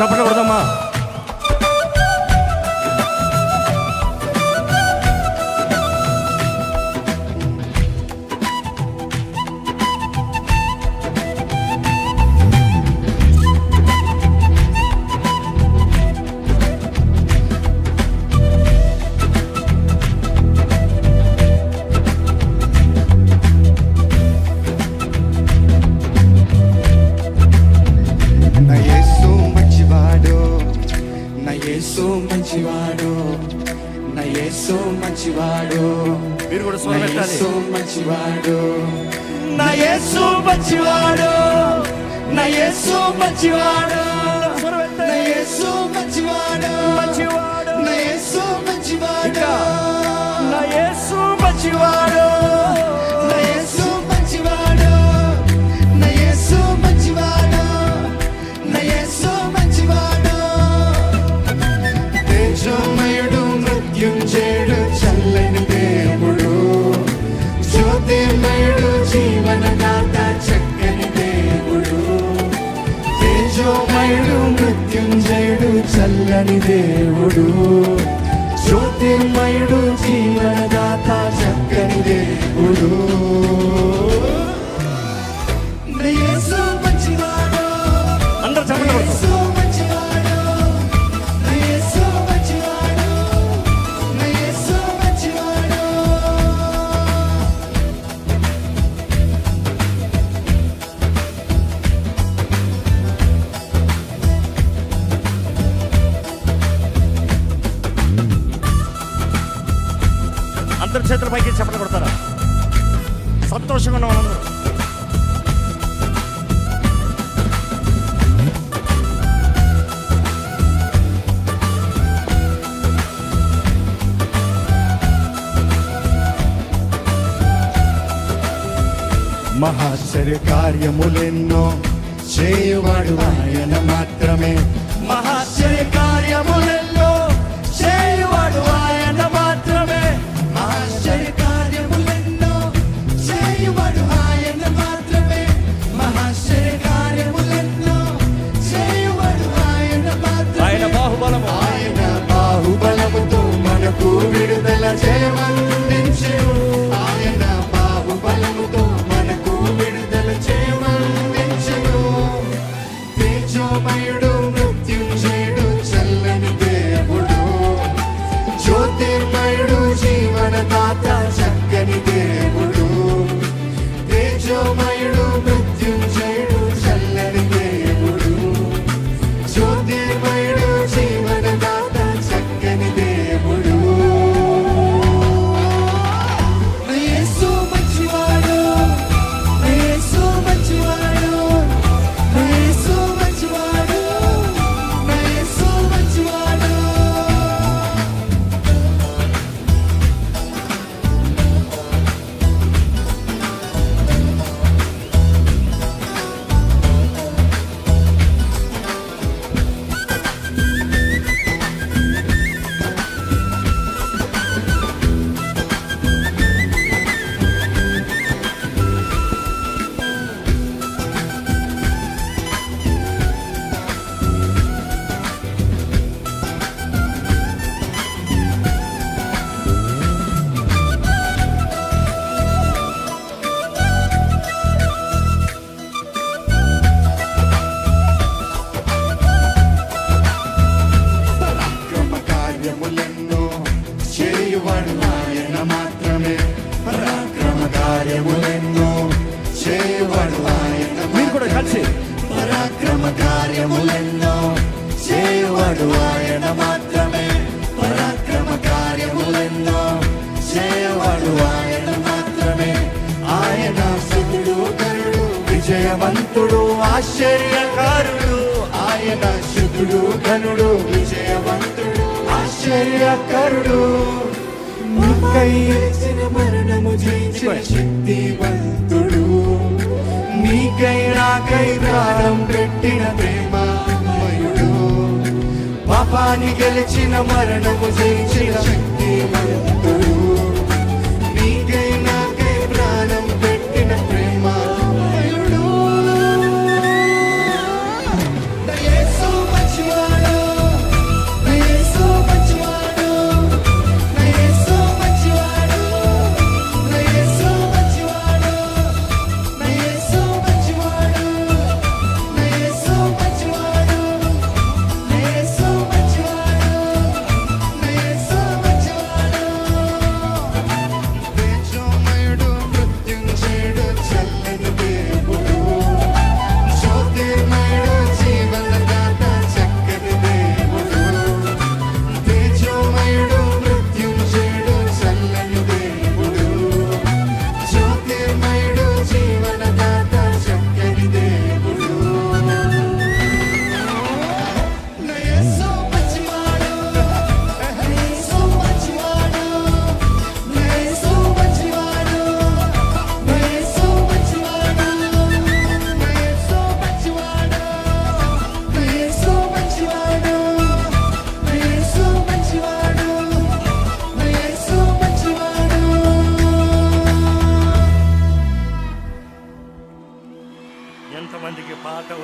చప్పట్లు కొడదామా? మంచివాడు, మీరు కూడా స్వరం ఎత్తాలి. మంచివాడు, నా యేసు మంచివాడు, నా యేసు మంచివాడు, నా యేసు మంచివాడు, నా యేసు మంచివాడు, నా యేసు మంచివాడు, నా యేసు మంచివాడు, నా యేసు మంచివాడు, నా యేసు మంచివాడు. తేజోమయుడు, మృత్యుంజయుడు, చల్లని దేవుడు, జ్యోతిర్మయుడు, జీవనదాత, చక్కని దేవుడు. తేజోమయుడు, మృత్యుంజయుడు, చల్లని దేవుడు, జ్యోతిర్మయుడు, జీవనదాత, చక్కని దేవుడు. యేసు మంచివాడు, అందరూ చప్పట్లు కొడతాం. అందరు చేతుల పైకి చప్పట్లు కొడతారా? సంతోషంగా ఉన్న వాళ్ళందరూ. మహాశ్చర్య కార్యములెన్నో చేయువాడు ఆయన మాత్రమే. మహాశ్చర్య కార్యములెన్నో చేయువాడు ఆయన మాత్రమే. మహాశ్చర్య కార్యములెన్నో చేయువాడు ఆయన మాత్రమే. మహాశ్చర్య కార్యములెన్నో చేయువాడు ఆయన మాత్రమే. ఆయన బాహుబలము, ఆయన బాహుబలముతో మనకు విడుదల చేయమందించెను. ఆయన బాహుబలముతో మనకు విడుదల చేయమందించెను. తేజోమయుడు, మృత్యుంజయుడు, చల్లని దేవుడు, జ్యోతిర్మయుడు, జీవనదాత, చక్కని దేవుడు. తేజోమయుడు, మృత్యుంజయుడు, చల్లని దేవుడు, జ్యోతిర్మయుడు, జీవనదాత, చక్కని దేవుడు. యేసు మంచివాడు, యేసు మంచివాడు, యేసు మంచివాడు, యేసు మంచివాడు. పరాక్రమ కార్యములెన్నో చేయువాడు ఆయన మాత్రమే. పరాక్రమ కార్యములెన్నో చేయువాడు ఆయన మీరు కూడా కలిసి. పరాక్రమ కార్యములెన్నో చేయువాడు ఆయన మాత్రమే. పరాక్రమ కార్యములెన్నో చేయువాడు ఆయన మాత్రమే. ఆయన శుద్ధుడు, కరుడు, విజయవంతుడు, ఆశ్చర్యకారుడు. ఆయన శుద్ధుడు, ఘనుడు, విజయవంతుడు, ఆశ్చర్యకరుడు. నీకై యేసిన మరణము జయించిన శక్తివంతుడు. నీకై నాకై ప్రాణం పెట్టిన ప్రేమమయుడు. పాపాన్ని గెలిచిన మరణము జయించిన శక్తివంతుడు. నీకై నాకై ప్రాణం పెట్టిన ప్రేమమయుడు. యేసు మంచివాడు.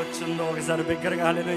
వచ్చిందో ఒకసారి బిగ్గరగా హల్లెలూయా